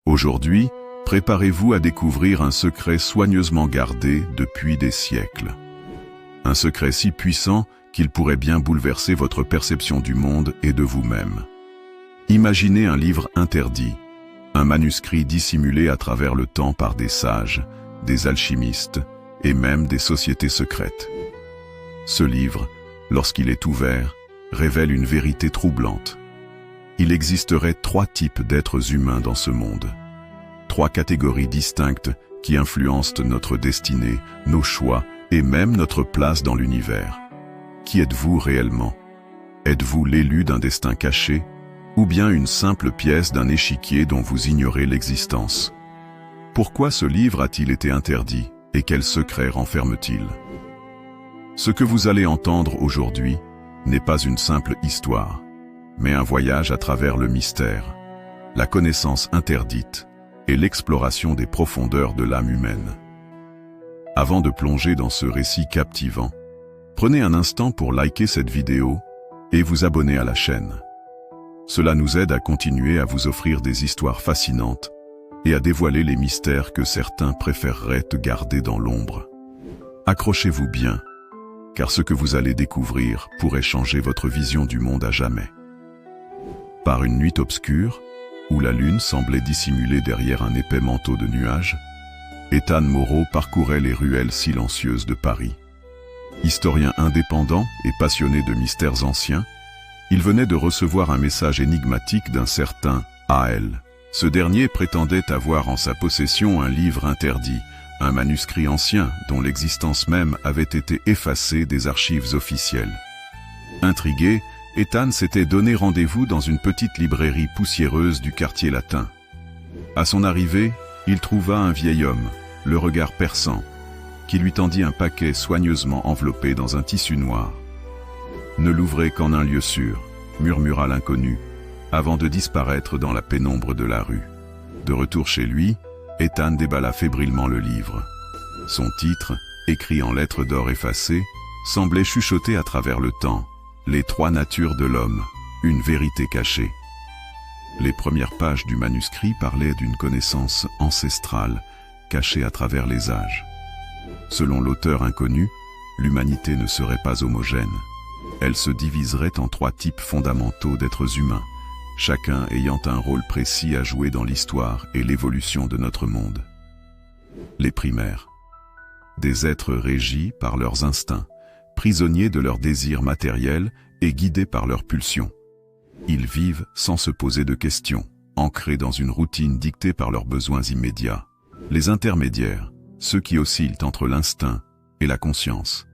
Aujourd'hui, préparez-vous à découvrir un secret soigneusement gardé depuis des siècles. Un secret si puissant qu'il pourrait bien bouleverser votre perception du monde et de vous-même. Imaginez un livre interdit, un manuscrit dissimulé à travers le temps par des sages, des alchimistes et même des sociétés secrètes. Ce livre, lorsqu'il est ouvert, révèle une vérité troublante. Il existerait 3 types d'êtres humains dans ce monde. 3 catégories distinctes qui influencent notre destinée, nos choix et même notre place dans l'univers. Qui êtes-vous réellement? Êtes-vous l'élu d'un destin caché ou bien une simple pièce d'un échiquier dont vous ignorez l'existence? Pourquoi ce livre a-t-il été interdit et quels secrets renferme-t-il? Ce que vous allez entendre aujourd'hui n'est pas une simple histoire, mais un voyage à travers le mystère, la connaissance interdite et l'exploration des profondeurs de l'âme humaine. Avant de plonger dans ce récit captivant, prenez un instant pour liker cette vidéo et vous abonner à la chaîne. Cela nous aide à continuer à vous offrir des histoires fascinantes et à dévoiler les mystères que certains préféreraient garder dans l'ombre. Accrochez-vous bien, car ce que vous allez découvrir pourrait changer votre vision du monde à jamais. Par une nuit obscure, où la lune semblait dissimulée derrière un épais manteau de nuages, Ethan Moreau parcourait les ruelles silencieuses de Paris. Historien indépendant et passionné de mystères anciens, il venait de recevoir un message énigmatique d'un certain A.L. Ce dernier prétendait avoir en sa possession un livre interdit, un manuscrit ancien dont l'existence même avait été effacée des archives officielles. Intrigué, Ethan s'était donné rendez-vous dans une petite librairie poussiéreuse du quartier latin. À son arrivée, il trouva un vieil homme, le regard perçant, qui lui tendit un paquet soigneusement enveloppé dans un tissu noir. « Ne l'ouvrez qu'en un lieu sûr », murmura l'inconnu, avant de disparaître dans la pénombre de la rue. De retour chez lui, Ethan déballa fébrilement le livre. Son titre, écrit en lettres d'or effacées, semblait chuchoter à travers le temps. Les 3 natures de l'homme, une vérité cachée. Les premières pages du manuscrit parlaient d'une connaissance ancestrale, cachée à travers les âges. Selon l'auteur inconnu, l'humanité ne serait pas homogène. Elle se diviserait en 3 types fondamentaux d'êtres humains, chacun ayant un rôle précis à jouer dans l'histoire et l'évolution de notre monde. Les primaires. Des êtres régis par leurs instincts, prisonniers de leurs désirs matériels et guidés par leurs pulsions. Ils vivent sans se poser de questions, ancrés dans une routine dictée par leurs besoins immédiats. Les intermédiaires, ceux qui oscillent entre l'instinct et la conscience.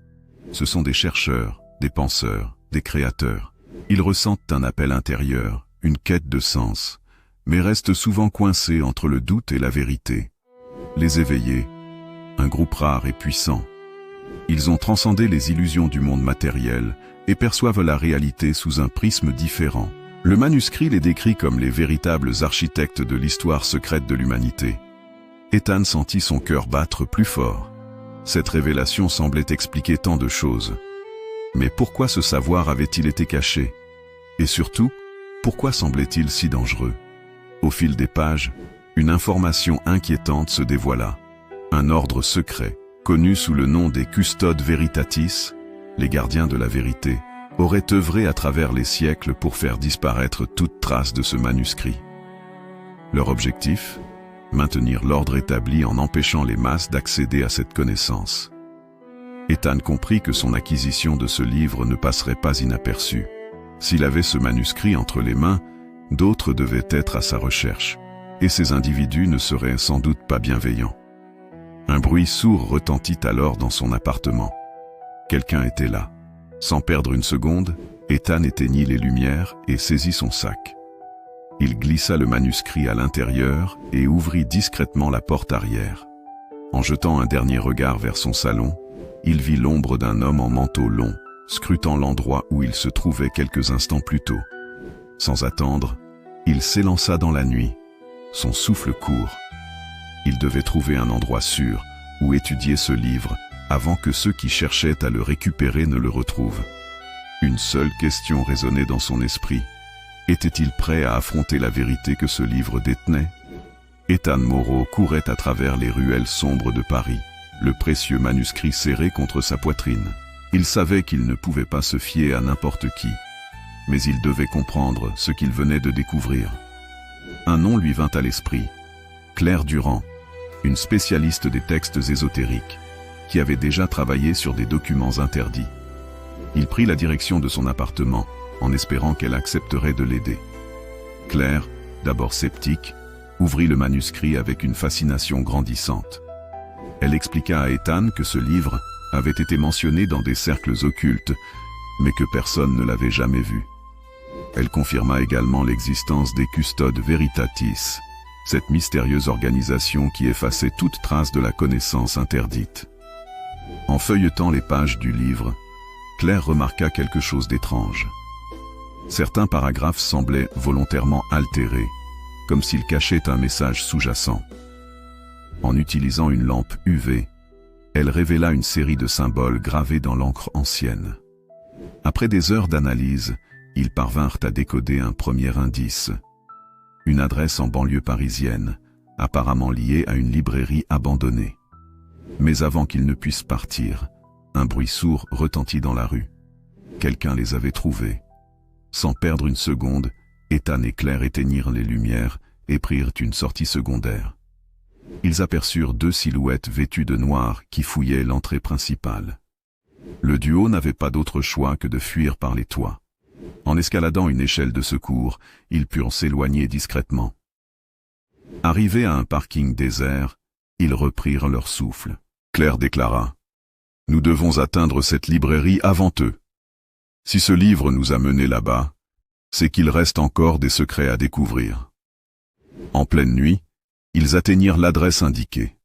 Ce sont des chercheurs, des penseurs, des créateurs. Ils ressentent un appel intérieur, une quête de sens, mais restent souvent coincés entre le doute et la vérité. Les éveillés, un groupe rare et puissant. Ils ont transcendé les illusions du monde matériel et perçoivent la réalité sous un prisme différent. Le manuscrit les décrit comme les véritables architectes de l'histoire secrète de l'humanité. Ethan sentit son cœur battre plus fort. Cette révélation semblait expliquer tant de choses. Mais pourquoi ce savoir avait-il été caché? Et surtout, pourquoi semblait-il si dangereux? Au fil des pages, une information inquiétante se dévoila. Un ordre secret, connu sous le nom des Custodes Veritatis, les gardiens de la vérité, aurait œuvré à travers les siècles pour faire disparaître toute trace de ce manuscrit. Leur objectif? Maintenir l'ordre établi en empêchant les masses d'accéder à cette connaissance. Ethan comprit que son acquisition de ce livre ne passerait pas inaperçue. S'il avait ce manuscrit entre les mains, d'autres devaient être à sa recherche, et ces individus ne seraient sans doute pas bienveillants. Un bruit sourd retentit alors dans son appartement. Quelqu'un était là. Sans perdre une seconde, Ethan éteignit les lumières et saisit son sac. Il glissa le manuscrit à l'intérieur et ouvrit discrètement la porte arrière. En jetant un dernier regard vers son salon, il vit l'ombre d'un homme en manteau long, scrutant l'endroit où il se trouvait quelques instants plus tôt. Sans attendre, il s'élança dans la nuit, son souffle court. Il devait trouver un endroit sûr où étudier ce livre avant que ceux qui cherchaient à le récupérer ne le retrouvent. Une seule question résonnait dans son esprit. Était-il prêt à affronter la vérité que ce livre détenait? Ethan Moreau courait à travers les ruelles sombres de Paris, le précieux manuscrit serré contre sa poitrine. Il savait qu'il ne pouvait pas se fier à n'importe qui, mais il devait comprendre ce qu'il venait de découvrir. Un nom lui vint à l'esprit, Claire Durand, une spécialiste des textes ésotériques, qui avait déjà travaillé sur des documents interdits. Il prit la direction de son appartement, en espérant qu'elle accepterait de l'aider. Claire, d'abord sceptique, ouvrit le manuscrit avec une fascination grandissante. Elle expliqua à Ethan que ce livre avait été mentionné dans des cercles occultes, mais que personne ne l'avait jamais vu. Elle confirma également l'existence des Custodes Veritatis, cette mystérieuse organisation qui effaçait toute trace de la connaissance interdite. En feuilletant les pages du livre, Claire remarqua quelque chose d'étrange. Certains paragraphes semblaient volontairement altérés, comme s'ils cachaient un message sous-jacent. En utilisant une lampe UV, elle révéla une série de symboles gravés dans l'encre ancienne. Après des heures d'analyse, ils parvinrent à décoder un premier indice. Une adresse en banlieue parisienne, apparemment liée à une librairie abandonnée. Mais avant qu'ils ne puissent partir, un bruit sourd retentit dans la rue. Quelqu'un les avait trouvés. Sans perdre une seconde, Ethan et Claire éteignirent les lumières et prirent une sortie secondaire. Ils aperçurent deux silhouettes vêtues de noir qui fouillaient l'entrée principale. Le duo n'avait pas d'autre choix que de fuir par les toits. En escaladant une échelle de secours, ils purent s'éloigner discrètement. Arrivés à un parking désert, ils reprirent leur souffle. Claire déclara : « Nous devons atteindre cette librairie avant eux. Si ce livre nous a menés là-bas, c'est qu'il reste encore des secrets à découvrir. » En pleine nuit, ils atteignirent l'adresse indiquée.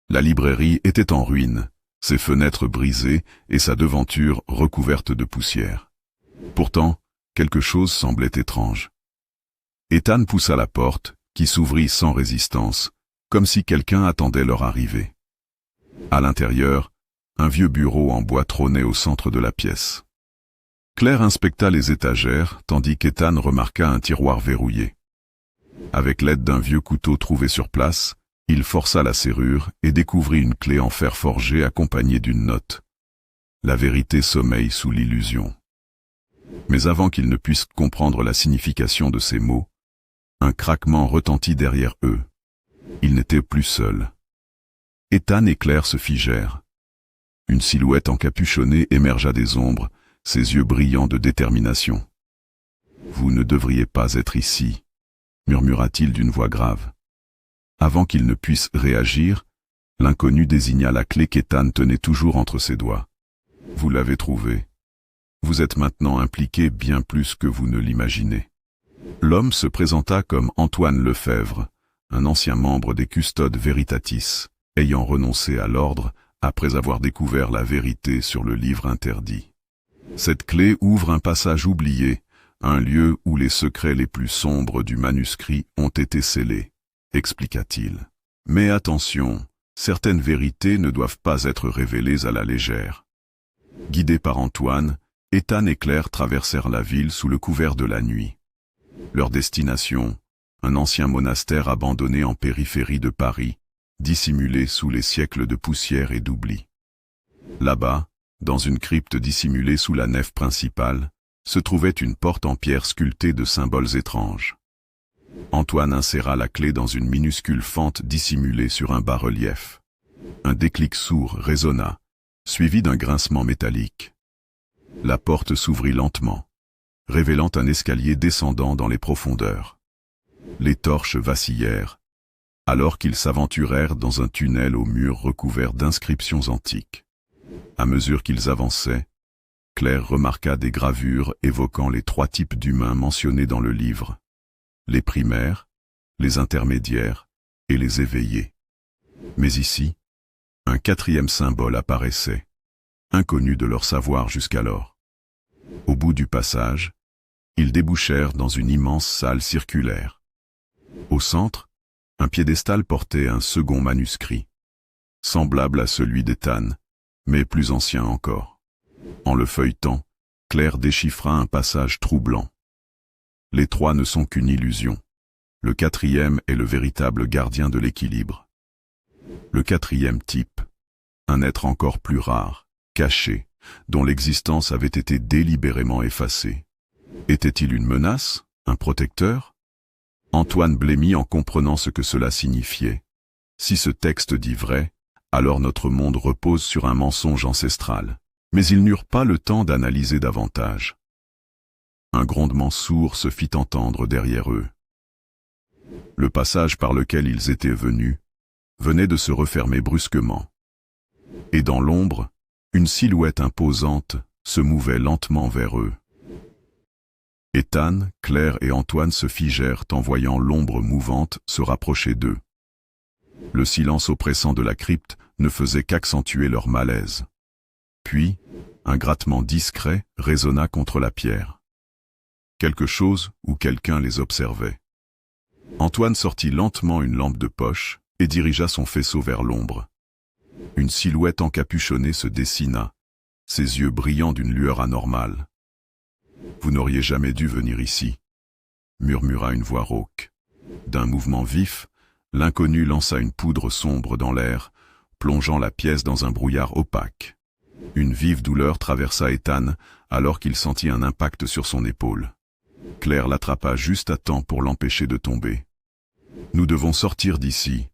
La librairie était en ruine, ses fenêtres brisées et sa devanture recouverte de poussière. Pourtant, quelque chose semblait étrange. Ethan poussa la porte, qui s'ouvrit sans résistance, comme si quelqu'un attendait leur arrivée. À l'intérieur, un vieux bureau en bois trônait au centre de la pièce. Claire inspecta les étagères, tandis qu'Ethan remarqua un tiroir verrouillé. Avec l'aide d'un vieux couteau trouvé sur place, il força la serrure et découvrit une clé en fer forgé accompagnée d'une note. La vérité sommeille sous l'illusion. Mais avant qu'ils ne puissent comprendre la signification de ces mots, un craquement retentit derrière eux. Ils n'étaient plus seuls. Ethan et Claire se figèrent. Une silhouette encapuchonnée émergea des ombres, ses yeux brillants de détermination. « Vous ne devriez pas être ici », murmura-t-il d'une voix grave. Avant qu'il ne puisse réagir, l'inconnu désigna la clé qu'Ethan tenait toujours entre ses doigts. « Vous l'avez trouvée. Vous êtes maintenant impliqué bien plus que vous ne l'imaginez. » L'homme se présenta comme Antoine Lefebvre, un ancien membre des Custodes Veritatis, ayant renoncé à l'ordre après avoir découvert la vérité sur le livre interdit. Cette clé ouvre un passage oublié, un lieu où les secrets les plus sombres du manuscrit ont été scellés, expliqua-t-il. Mais attention, certaines vérités ne doivent pas être révélées à la légère. Guidés par Antoine, Ethan et Claire traversèrent la ville sous le couvert de la nuit. Leur destination, un ancien monastère abandonné en périphérie de Paris, dissimulé sous les siècles de poussière et d'oubli. Là-bas, dans une crypte dissimulée sous la nef principale, se trouvait une porte en pierre sculptée de symboles étranges. Antoine inséra la clé dans une minuscule fente dissimulée sur un bas-relief. Un déclic sourd résonna, suivi d'un grincement métallique. La porte s'ouvrit lentement, révélant un escalier descendant dans les profondeurs. Les torches vacillèrent, alors qu'ils s'aventurèrent dans un tunnel aux murs recouverts d'inscriptions antiques. À mesure qu'ils avançaient, Claire remarqua des gravures évoquant les trois types d'humains mentionnés dans le livre: les primaires, les intermédiaires et les éveillés. Mais ici, un quatrième symbole apparaissait, inconnu de leur savoir jusqu'alors. Au bout du passage, ils débouchèrent dans une immense salle circulaire. Au centre, un piédestal portait un second manuscrit, semblable à celui d'Ethan, mais plus ancien encore. En le feuilletant, Claire déchiffra un passage troublant. Les trois ne sont qu'une illusion. Le quatrième est le véritable gardien de l'équilibre. Le quatrième type, un être encore plus rare, caché, dont l'existence avait été délibérément effacée. Était-il une menace, un protecteur? Antoine blêmit en comprenant ce que cela signifiait. Si ce texte dit vrai, alors notre monde repose sur un mensonge ancestral. Mais ils n'eurent pas le temps d'analyser davantage. Un grondement sourd se fit entendre derrière eux. Le passage par lequel ils étaient venus venait de se refermer brusquement. Et dans l'ombre, une silhouette imposante se mouvait lentement vers eux. Ethan, Claire et Antoine se figèrent en voyant l'ombre mouvante se rapprocher d'eux. Le silence oppressant de la crypte ne faisait qu'accentuer leur malaise. Puis, un grattement discret résonna contre la pierre. Quelque chose ou quelqu'un les observait. Antoine sortit lentement une lampe de poche et dirigea son faisceau vers l'ombre. Une silhouette encapuchonnée se dessina, ses yeux brillant d'une lueur anormale. « Vous n'auriez jamais dû venir ici », murmura une voix rauque. D'un mouvement vif, l'inconnu lança une poudre sombre dans l'air, plongeant la pièce dans un brouillard opaque. Une vive douleur traversa Ethan alors qu'il sentit un impact sur son épaule. Claire l'attrapa juste à temps pour l'empêcher de tomber. « Nous devons sortir d'ici »,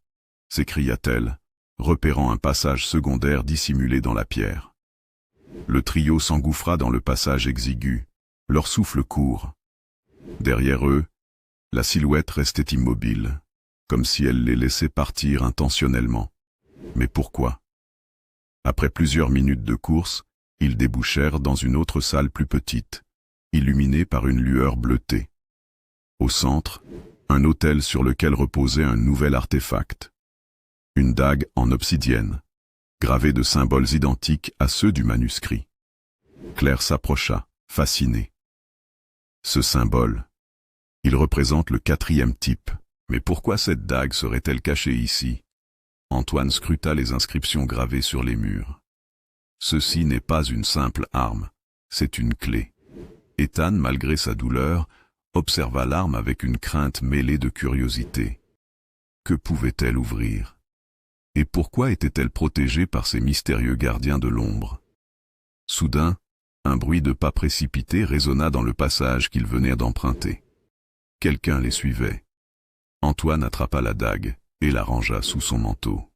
s'écria-t-elle, repérant un passage secondaire dissimulé dans la pierre. Le trio s'engouffra dans le passage exigu, leur souffle court. Derrière eux, la silhouette restait immobile, comme si elle les laissait partir intentionnellement. Mais pourquoi? Après plusieurs minutes de course, ils débouchèrent dans une autre salle plus petite, illuminée par une lueur bleutée. Au centre, un autel sur lequel reposait un nouvel artefact. Une dague en obsidienne, gravée de symboles identiques à ceux du manuscrit. Claire s'approcha, fascinée. Ce symbole, il représente le quatrième type. Mais pourquoi cette dague serait-elle cachée ici? Antoine scruta les inscriptions gravées sur les murs. Ceci n'est pas une simple arme, c'est une clé. Ethan, malgré sa douleur, observa l'arme avec une crainte mêlée de curiosité. Que pouvait-elle ouvrir? Et pourquoi était-elle protégée par ces mystérieux gardiens de l'ombre? Soudain, un bruit de pas précipités résonna dans le passage qu'ils venaient d'emprunter. Quelqu'un les suivait. Antoine attrapa la dague et la rangea sous son manteau.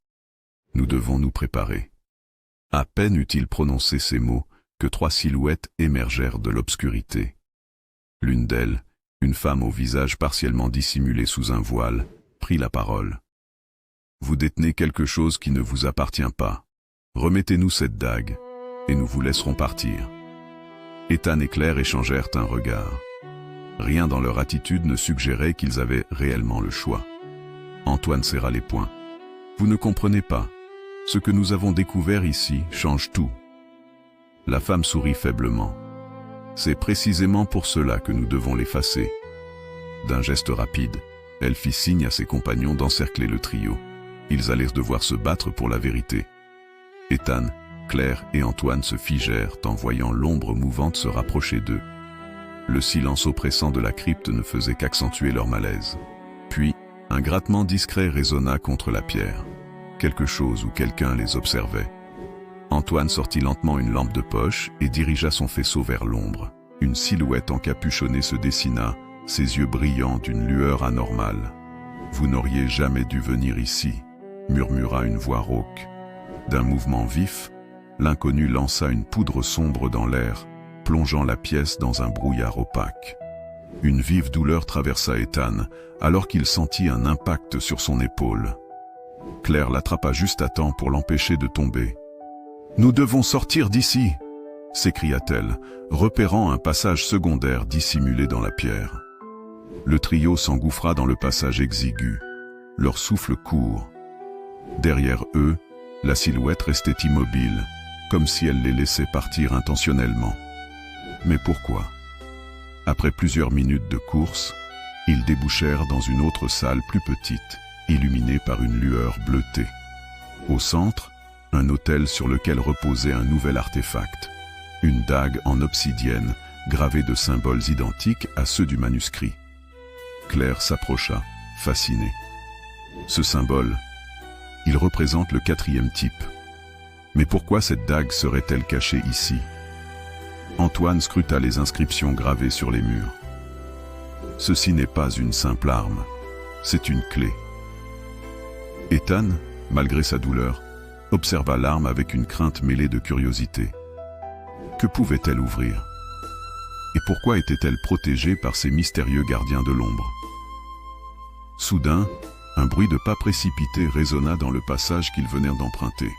Nous devons nous préparer. À peine eut-il prononcé ces mots que 3 silhouettes émergèrent de l'obscurité. L'une d'elles, une femme au visage partiellement dissimulé sous un voile, prit la parole. « Vous détenez quelque chose qui ne vous appartient pas. Remettez-nous cette dague, et nous vous laisserons partir. » Ethan et Claire échangèrent un regard. Rien dans leur attitude ne suggérait qu'ils avaient réellement le choix. Antoine serra les poings. « Vous ne comprenez pas. Ce que nous avons découvert ici change tout. » La femme sourit faiblement. « C'est précisément pour cela que nous devons l'effacer. » D'un geste rapide, elle fit signe à ses compagnons d'encercler le trio. Ils allèrent devoir se battre pour la vérité. Ethan, Claire et Antoine se figèrent en voyant l'ombre mouvante se rapprocher d'eux. Le silence oppressant de la crypte ne faisait qu'accentuer leur malaise. Puis, un grattement discret résonna contre la pierre. Quelque chose ou quelqu'un les observait. Antoine sortit lentement une lampe de poche et dirigea son faisceau vers l'ombre. Une silhouette encapuchonnée se dessina, ses yeux brillants d'une lueur anormale. « Vous n'auriez jamais dû venir ici », murmura une voix rauque. D'un mouvement vif, l'inconnu lança une poudre sombre dans l'air, plongeant la pièce dans un brouillard opaque. Une vive douleur traversa Ethan, alors qu'il sentit un impact sur son épaule. Claire l'attrapa juste à temps pour l'empêcher de tomber. « Nous devons sortir d'ici !» s'écria-t-elle, repérant un passage secondaire dissimulé dans la pierre. Le trio s'engouffra dans le passage exigu, leur souffle court. Derrière eux, la silhouette restait immobile, comme si elle les laissait partir intentionnellement. Mais pourquoi? Après plusieurs minutes de course, ils débouchèrent dans une autre salle plus petite, illuminée par une lueur bleutée. Au centre, un autel sur lequel reposait un nouvel artefact, une dague en obsidienne gravée de symboles identiques à ceux du manuscrit. Claire s'approcha, fasciné. Ce symbole, il représente le 4e type. Mais pourquoi cette dague serait-elle cachée ici? Antoine scruta les inscriptions gravées sur les murs. Ceci n'est pas une simple arme, c'est une clé. Ethan, malgré sa douleur, observa l'arme avec une crainte mêlée de curiosité. Que pouvait-elle ouvrir? Et pourquoi était-elle protégée par ces mystérieux gardiens de l'ombre? Soudain, un bruit de pas précipité résonna dans le passage qu'ils venèrent d'emprunter.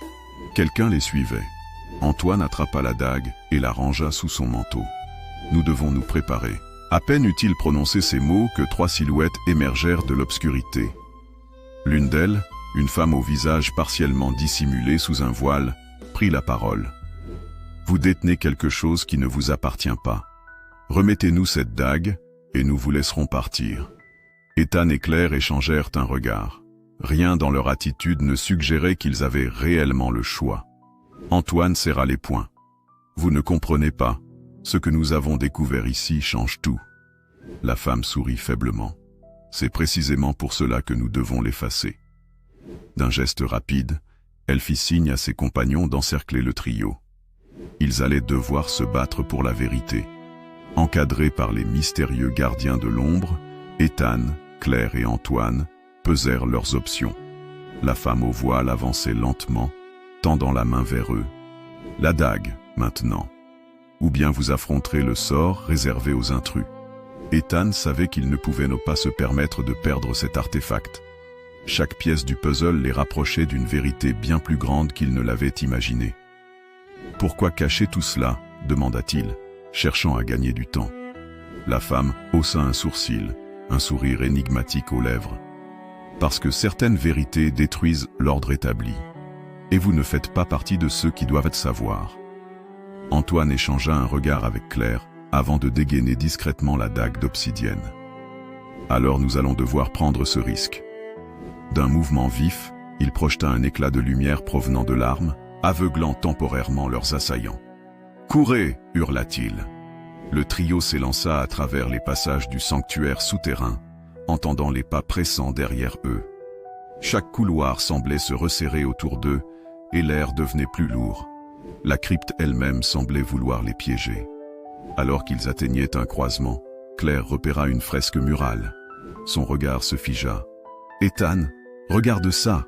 Quelqu'un les suivait. Antoine attrapa la dague et la rangea sous son manteau. Nous devons nous préparer. À peine eut-il prononcé ces mots que 3 silhouettes émergèrent de l'obscurité. L'une d'elles, une femme au visage partiellement dissimulé sous un voile, prit la parole. « Vous détenez quelque chose qui ne vous appartient pas. Remettez-nous cette dague, et nous vous laisserons partir. » Ethan et Claire échangèrent un regard. Rien dans leur attitude ne suggérait qu'ils avaient réellement le choix. Antoine serra les poings. « Vous ne comprenez pas. Ce que nous avons découvert ici change tout. » La femme sourit faiblement. « C'est précisément pour cela que nous devons l'effacer. » D'un geste rapide, elle fit signe à ses compagnons d'encercler le trio. Ils allaient devoir se battre pour la vérité. Encadrés par les mystérieux gardiens de l'ombre, Ethan, Claire et Antoine pesèrent leurs options. La femme au voile avançait lentement, tendant la main vers eux. « La dague, maintenant. Ou bien vous affronterez le sort réservé aux intrus. » Ethan savait qu'il ne pouvait pas se permettre de perdre cet artefact. Chaque pièce du puzzle les rapprochait d'une vérité bien plus grande qu'il ne l'avait imaginée. « Pourquoi cacher tout cela ?» demanda-t-il, cherchant à gagner du temps. La femme haussa un sourcil, un sourire énigmatique aux lèvres. « Parce que certaines vérités détruisent l'ordre établi. Et vous ne faites pas partie de ceux qui doivent savoir. » Antoine échangea un regard avec Claire avant de dégainer discrètement la dague d'obsidienne. « Alors nous allons devoir prendre ce risque. » D'un mouvement vif, il projeta un éclat de lumière provenant de l'arme, aveuglant temporairement leurs assaillants. « Courez !» hurla-t-il. Le trio s'élança à travers les passages du sanctuaire souterrain, entendant les pas pressants derrière eux. Chaque couloir semblait se resserrer autour d'eux, et l'air devenait plus lourd. La crypte elle-même semblait vouloir les piéger. Alors qu'ils atteignaient un croisement, Claire repéra une fresque murale. Son regard se figea. « Ethan, regarde ça !»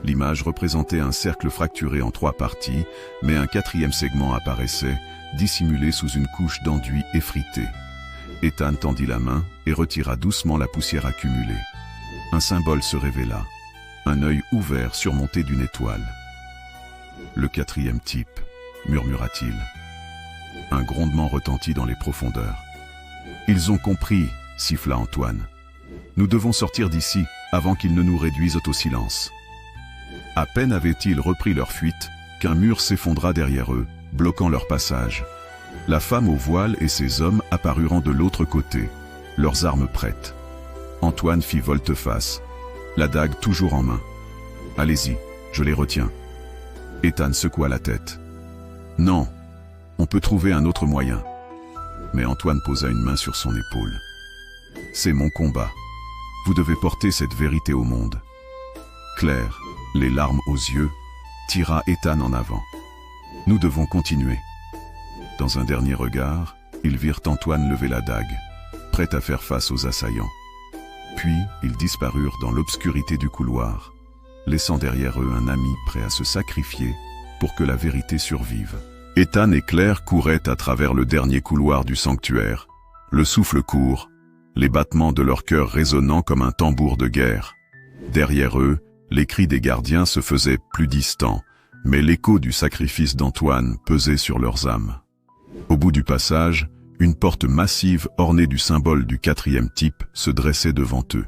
L'image représentait un cercle fracturé en 3 parties, mais un 4e segment apparaissait, dissimulé sous une couche d'enduit effrité. Ethan tendit la main et retira doucement la poussière accumulée. Un symbole se révéla, un œil ouvert surmonté d'une étoile. « Le 4e type », murmura-t-il. Un grondement retentit dans les profondeurs. « Ils ont compris », siffla Antoine. « Nous devons sortir d'ici avant qu'ils ne nous réduisent au silence. » À peine avaient-ils repris leur fuite qu'un mur s'effondra derrière eux, bloquant leur passage. La femme au voile et ses hommes apparurent de l'autre côté, leurs armes prêtes. Antoine fit volte-face, la dague toujours en main. « Allez-y, je les retiens. » Ethan secoua la tête. « Non, on peut trouver un autre moyen. » Mais Antoine posa une main sur son épaule. « C'est mon combat. Vous devez porter cette vérité au monde. » Claire, les larmes aux yeux, tira Ethan en avant. « Nous devons continuer. » Dans un dernier regard, ils virent Antoine lever la dague, prêt à faire face aux assaillants. Puis, ils disparurent dans l'obscurité du couloir, laissant derrière eux un ami prêt à se sacrifier pour que la vérité survive. Ethan et Claire couraient à travers le dernier couloir du sanctuaire, le souffle court, les battements de leur cœur résonnant comme un tambour de guerre. Derrière eux, les cris des gardiens se faisaient plus distants, mais l'écho du sacrifice d'Antoine pesait sur leurs âmes. Au bout du passage, une porte massive ornée du symbole du 4e type se dressait devant eux.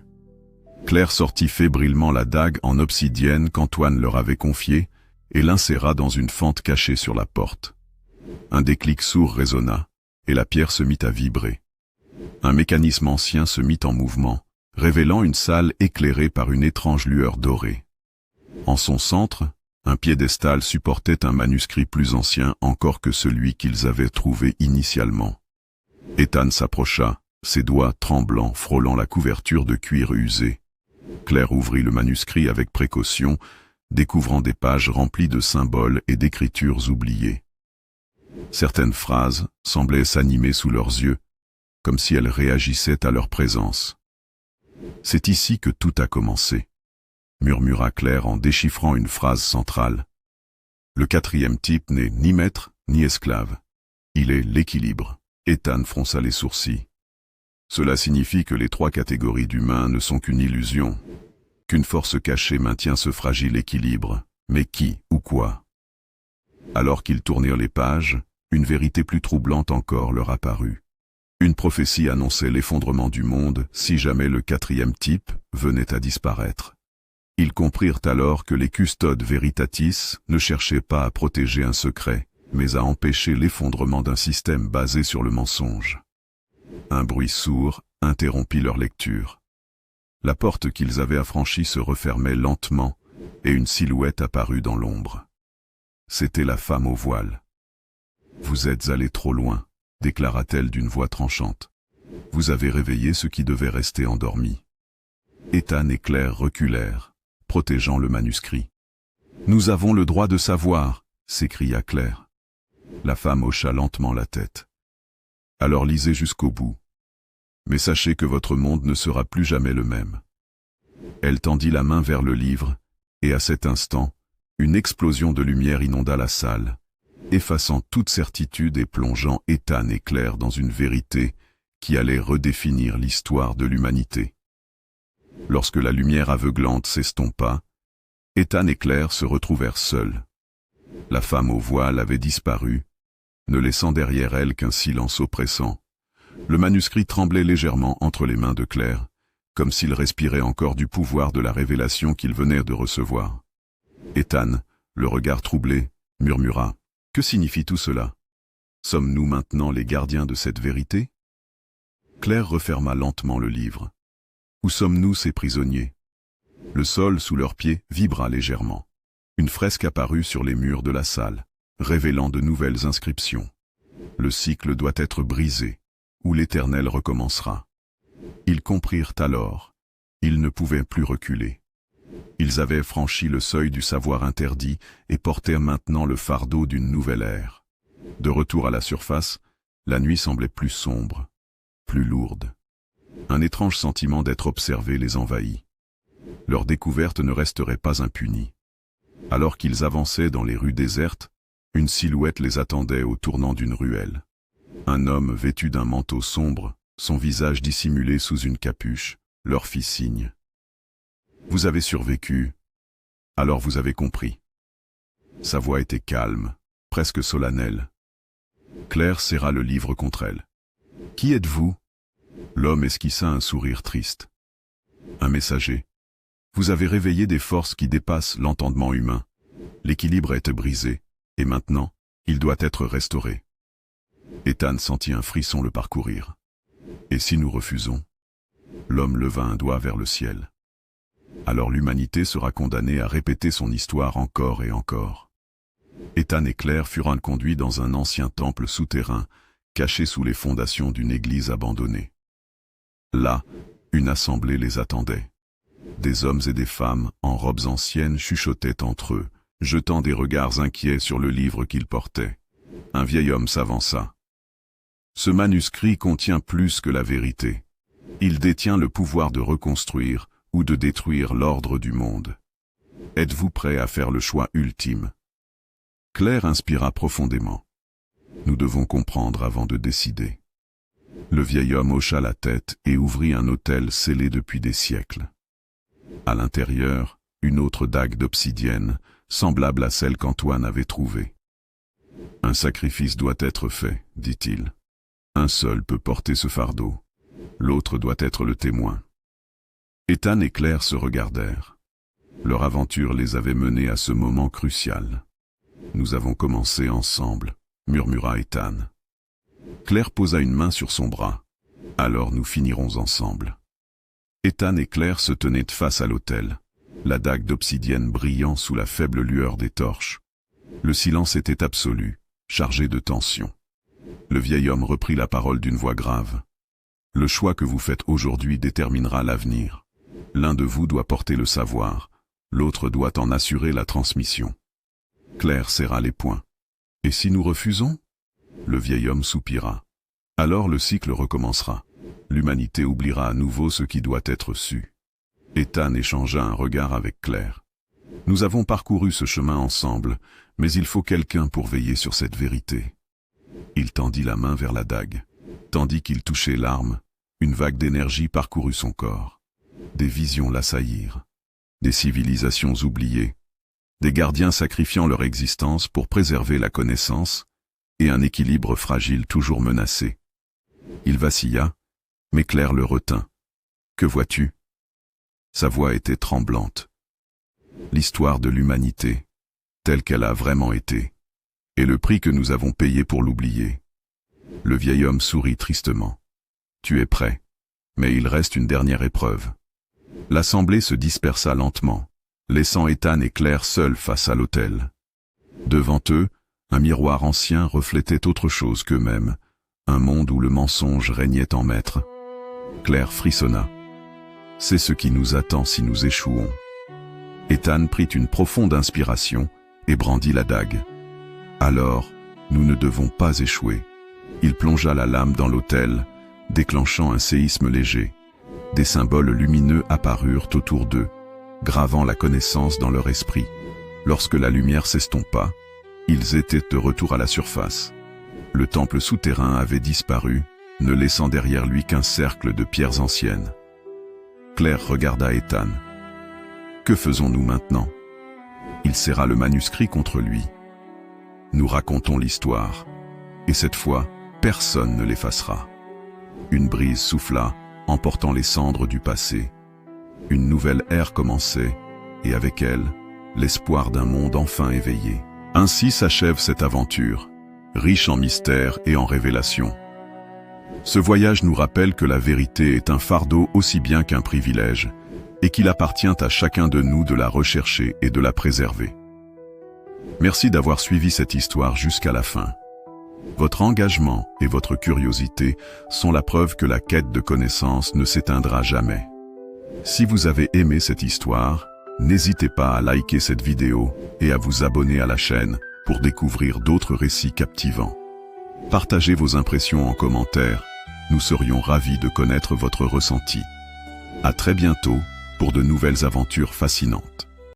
Claire sortit fébrilement la dague en obsidienne qu'Antoine leur avait confiée et l'inséra dans une fente cachée sur la porte. Un déclic sourd résonna, et la pierre se mit à vibrer. Un mécanisme ancien se mit en mouvement, révélant une salle éclairée par une étrange lueur dorée. En son centre, un piédestal supportait un manuscrit plus ancien encore que celui qu'ils avaient trouvé initialement. Ethan s'approcha, ses doigts tremblants frôlant la couverture de cuir usé. Claire ouvrit le manuscrit avec précaution, découvrant des pages remplies de symboles et d'écritures oubliées. Certaines phrases semblaient s'animer sous leurs yeux, comme si elles réagissaient à leur présence. « C'est ici que tout a commencé », murmura Claire en déchiffrant une phrase centrale. « Le quatrième type n'est ni maître ni esclave. Il est l'équilibre. » Ethan fronça les sourcils. Cela signifie que les trois catégories d'humains ne sont qu'une illusion, qu'une force cachée maintient ce fragile équilibre. Mais qui ou quoi? Alors qu'ils tournèrent les pages, une vérité plus troublante encore leur apparut. Une prophétie annonçait l'effondrement du monde si jamais le quatrième type venait à disparaître. Ils comprirent alors que les custodes veritatis ne cherchaient pas à protéger un secret, mais à empêcher l'effondrement d'un système basé sur le mensonge. Un bruit sourd interrompit leur lecture. La porte qu'ils avaient affranchie se refermait lentement, et une silhouette apparut dans l'ombre. C'était la femme au voile. « Vous êtes allé trop loin », déclara-t-elle d'une voix tranchante. « Vous avez réveillé ce qui devait rester endormi. » Ethan et Claire reculèrent, protégeant le manuscrit. « Nous avons le droit de savoir », s'écria Claire. La femme hocha lentement la tête. « Alors lisez jusqu'au bout. Mais sachez que votre monde ne sera plus jamais le même. » Elle tendit la main vers le livre, et à cet instant, une explosion de lumière inonda la salle, effaçant toute certitude et plongeant Ethan et Claire dans une vérité qui allait redéfinir l'histoire de l'humanité. Lorsque la lumière aveuglante s'estompa, Ethan et Claire se retrouvèrent seuls. La femme au voile avait disparu, ne laissant derrière elle qu'un silence oppressant. Le manuscrit tremblait légèrement entre les mains de Claire, comme s'il respirait encore du pouvoir de la révélation qu'il venait de recevoir. Ethan, le regard troublé, murmura : « Que signifie tout cela? Sommes-nous maintenant les gardiens de cette vérité ?» Claire referma lentement le livre. « Où sommes-nous ces prisonniers ?» Le sol sous leurs pieds vibra légèrement. Une fresque apparut sur les murs de la salle, révélant de nouvelles inscriptions. Le cycle doit être brisé, ou l'Éternel recommencera. Ils comprirent alors, ils ne pouvaient plus reculer. Ils avaient franchi le seuil du savoir interdit et portaient maintenant le fardeau d'une nouvelle ère. De retour à la surface, la nuit semblait plus sombre, plus lourde. Un étrange sentiment d'être observé les envahit. Leur découverte ne resterait pas impunie. Alors qu'ils avançaient dans les rues désertes, une silhouette les attendait au tournant d'une ruelle. Un homme vêtu d'un manteau sombre, son visage dissimulé sous une capuche, leur fit signe. « Vous avez survécu, alors vous avez compris. » Sa voix était calme, presque solennelle. Claire serra le livre contre elle. « Qui êtes-vous » L'homme esquissa un sourire triste. « Un messager. Vous avez réveillé des forces qui dépassent l'entendement humain. L'équilibre est brisé, et maintenant, il doit être restauré. » Ethan sentit un frisson le parcourir. « Et si nous refusons ?» L'homme leva un doigt vers le ciel. « Alors l'humanité sera condamnée à répéter son histoire encore et encore. » Ethan et Claire furent conduits dans un ancien temple souterrain, caché sous les fondations d'une église abandonnée. Là, une assemblée les attendait. Des hommes et des femmes, en robes anciennes, chuchotaient entre eux, jetant des regards inquiets sur le livre qu'ils portaient. Un vieil homme s'avança. « Ce manuscrit contient plus que la vérité. Il détient le pouvoir de reconstruire ou de détruire l'ordre du monde. Êtes-vous prêt à faire le choix ultime ?» Claire inspira profondément. « Nous devons comprendre avant de décider. » Le vieil homme hocha la tête et ouvrit un autel scellé depuis des siècles. À l'intérieur, une autre dague d'obsidienne, semblable à celle qu'Antoine avait trouvée. « Un sacrifice doit être fait, dit-il. Un seul peut porter ce fardeau. L'autre doit être le témoin. » Ethan et Claire se regardèrent. Leur aventure les avait menés à ce moment crucial. « Nous avons commencé ensemble, » murmura Ethan. Claire posa une main sur son bras. « Alors nous finirons ensemble. » Ethan et Claire se tenaient face à l'autel, la dague d'obsidienne brillant sous la faible lueur des torches. Le silence était absolu, chargé de tension. Le vieil homme reprit la parole d'une voix grave. « Le choix que vous faites aujourd'hui déterminera l'avenir. L'un de vous doit porter le savoir, l'autre doit en assurer la transmission. Claire serra les poings. Et si nous refusons? Le vieil homme soupira. Alors le cycle recommencera. L'humanité oubliera à nouveau ce qui doit être su. Ethan échangea un regard avec Claire. Nous avons parcouru ce chemin ensemble, mais il faut quelqu'un pour veiller sur cette vérité. Il tendit la main vers la dague. Tandis qu'il touchait l'arme, une vague d'énergie parcourut son corps. Des visions l'assaillirent. Des civilisations oubliées. Des gardiens sacrifiant leur existence pour préserver la connaissance, et un équilibre fragile toujours menacé. Il vacilla, mais Claire le retint. « Que vois-tu » Sa voix était tremblante. L'histoire de l'humanité, telle qu'elle a vraiment été, et le prix que nous avons payé pour l'oublier. Le vieil homme sourit tristement. « Tu es prêt, mais il reste une dernière épreuve. » L'assemblée se dispersa lentement, laissant Ethan et Claire seuls face à l'autel. Devant eux, un miroir ancien reflétait autre chose qu'eux-mêmes, un monde où le mensonge régnait en maître. Claire frissonna. C'est ce qui nous attend si nous échouons. Ethan prit une profonde inspiration et brandit la dague. Alors, nous ne devons pas échouer. Il plongea la lame dans l'autel, déclenchant un séisme léger. Des symboles lumineux apparurent autour d'eux, gravant la connaissance dans leur esprit. Lorsque la lumière s'estompa, ils étaient de retour à la surface. Le temple souterrain avait disparu, ne laissant derrière lui qu'un cercle de pierres anciennes. Claire regarda Ethan. « Que faisons-nous maintenant » Il serra le manuscrit contre lui. « Nous racontons l'histoire, et cette fois, personne ne l'effacera. » Une brise souffla, emportant les cendres du passé. Une nouvelle ère commençait, et avec elle, l'espoir d'un monde enfin éveillé. Ainsi s'achève cette aventure, riche en mystères et en révélations. Ce voyage nous rappelle que la vérité est un fardeau aussi bien qu'un privilège, et qu'il appartient à chacun de nous de la rechercher et de la préserver. Merci d'avoir suivi cette histoire jusqu'à la fin. Votre engagement et votre curiosité sont la preuve que la quête de connaissances ne s'éteindra jamais. Si vous avez aimé cette histoire, n'hésitez pas à liker cette vidéo et à vous abonner à la chaîne pour découvrir d'autres récits captivants. Partagez vos impressions en commentaire, nous serions ravis de connaître votre ressenti. À très bientôt pour de nouvelles aventures fascinantes.